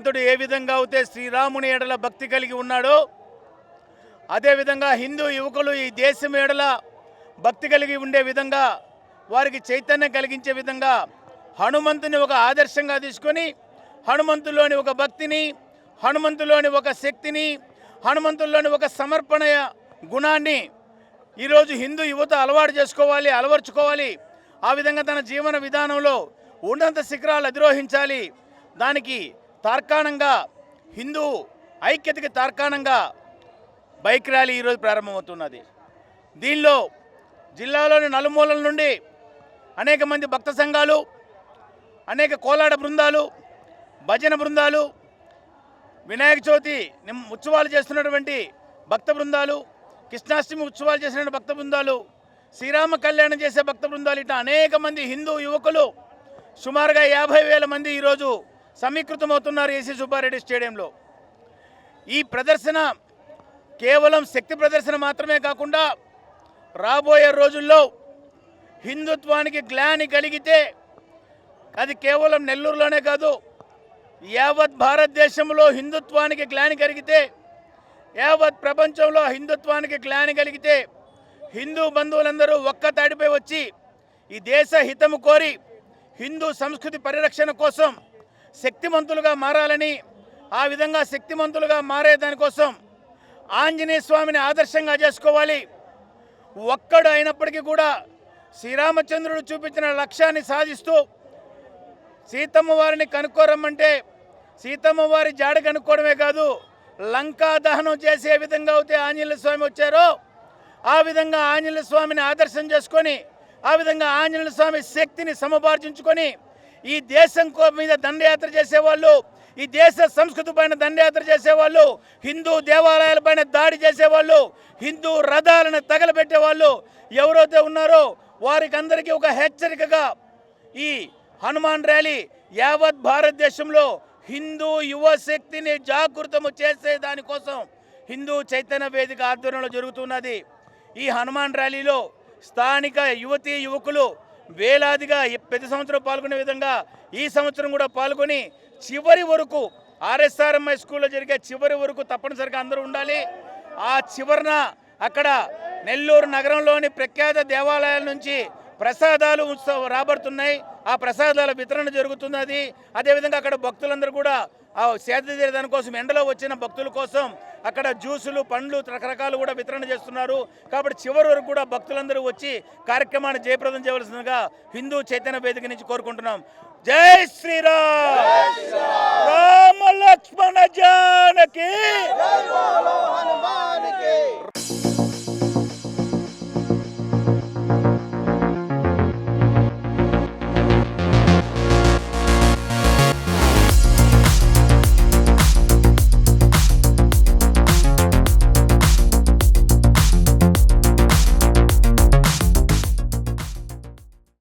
హనుమంతుడు ఏ విధంగా అయితే శ్రీరాముని ఎడల భక్తి కలిగి ఉన్నాడో అదేవిధంగా హిందూ యువకులు ఈ దేశం ఎడల భక్తి కలిగి ఉండే విధంగా వారికి చైతన్యం కలిగించే విధంగా హనుమంతుని ఒక ఆదర్శంగా తీసుకొని హనుమంతులోని ఒక భక్తిని, హనుమంతులోని ఒక శక్తిని, హనుమంతుల్లోని ఒక సమర్పణ గుణాన్ని ఈరోజు హిందూ యువత అలవాటు చేసుకోవాలి, అలవర్చుకోవాలి. ఆ విధంగా తన జీవన విధానంలో ఉన్నత శిఖరాలు అధిరోహించాలి. దానికి తార్కాణంగా హిందూ ఐక్యతకి తార్కాణంగా బైక్ ర్యాలీ ఈరోజు ప్రారంభమవుతున్నది. దీనిలో జిల్లాలోని నలుమూలల నుండి అనేక మంది భక్త సంఘాలు, అనేక కోలాట బృందాలు, భజన బృందాలు, వినాయక చవితి ఉత్సవాలు చేస్తున్నటువంటి భక్త బృందాలు, కృష్ణాష్టమి ఉత్సవాలు చేసిన భక్త బృందాలు, శ్రీరామ కళ్యాణం చేసే భక్త బృందాలు, ఇట్లా అనేక మంది హిందూ యువకులు సుమారుగా 50,000 మంది ఈరోజు సమీకృతమవుతున్నారు ఏసీ సుబ్బారెడ్డి స్టేడియంలో. ఈ ప్రదర్శన కేవలం శక్తి ప్రదర్శన మాత్రమే కాకుండా రాబోయే రోజుల్లో హిందుత్వానికి గ్లాని కలిగితే అది కేవలం నెల్లూరులోనే కాదు, యావత్ భారతదేశంలో హిందుత్వానికి గ్లాని కలిగితే, యావత్ ప్రపంచంలో హిందుత్వానికి గ్లాని కలిగితే హిందూ బంధువులందరూ ఒక్క తాడిపై వచ్చి ఈ దేశ హితము కోరి హిందూ సంస్కృతి పరిరక్షణ కోసం శక్తిమంతులుగా మారాలని, ఆ విధంగా శక్తిమంతులుగా మారే దానికోసం ఆంజనేయ స్వామిని ఆదర్శంగా చేసుకోవాలి. ఒక్కడు అయినప్పటికీ కూడా శ్రీరామచంద్రుడు చూపించిన లక్ష్యాన్ని సాధిస్తూ సీతమ్మ వారిని కనుక్కోరమ్మంటే సీతమ్మ వారి జాడ కనుక్కోవడమే కాదు, లంకా దహనం చేసే విధంగా అయితే ఆంజనేయ స్వామి వచ్చారో ఆ విధంగా ఆంజనేయ స్వామిని ఆదర్శం చేసుకొని, ఆ విధంగా ఆంజనేయ స్వామి శక్తిని సమపార్జించుకొని ఈ దేశం మీద దండయాత్ర చేసేవాళ్ళు, ఈ దేశ సంస్కృతి పైన దండయాత్ర చేసేవాళ్ళు, హిందూ దేవాలయాలపైన దాడి చేసేవాళ్ళు, హిందూ రథాలను తగలబెట్టేవాళ్ళు ఎవరైతే ఉన్నారో వారికి అందరికీ ఒక హెచ్చరికగా ఈ హనుమాన్ ర్యాలీ యావత్ భారతదేశంలో హిందూ యువ శక్తిని జాగృతము చేసే దానికోసం హిందూ చైతన్య వేదిక ఆధ్వర్యంలో జరుగుతున్నది. ఈ హనుమాన్ ర్యాలీలో స్థానిక యువతీ యువకులు వేలాదిగా ప్రతి సంవత్సరం పాల్గొనే విధంగా ఈ సంవత్సరం కూడా పాల్గొని చివరి వరకు ఆర్ఎస్ఆర్ఎంఐ స్కూల్లో జరిగే చివరి వరకు తప్పనిసరిగా అందరూ ఉండాలి. ఆ చివరన అక్కడ నెల్లూరు నగరంలోని ప్రఖ్యాత దేవాలయాల నుంచి ప్రసాదాలు రాబడుతున్నాయి. ఆ ప్రసాదాల వితరణ జరుగుతున్నది. అదేవిధంగా అక్కడ భక్తులందరూ కూడా ఆ సేద తీరే దానికోసం ఎండలో వచ్చిన భక్తుల కోసం అక్కడ జ్యూసులు, పండ్లు రకరకాలు కూడా వితరణ చేస్తున్నారు. కాబట్టి చివరి వరకు కూడా భక్తులందరూ వచ్చి కార్యక్రమాన్ని జయప్రదం చేయవలసిందిగా హిందూ చైతన్య వేదిక నుంచి కోరుకుంటున్నాం. జై శ్రీరామ్, రామ లక్ష్మణ జానకి.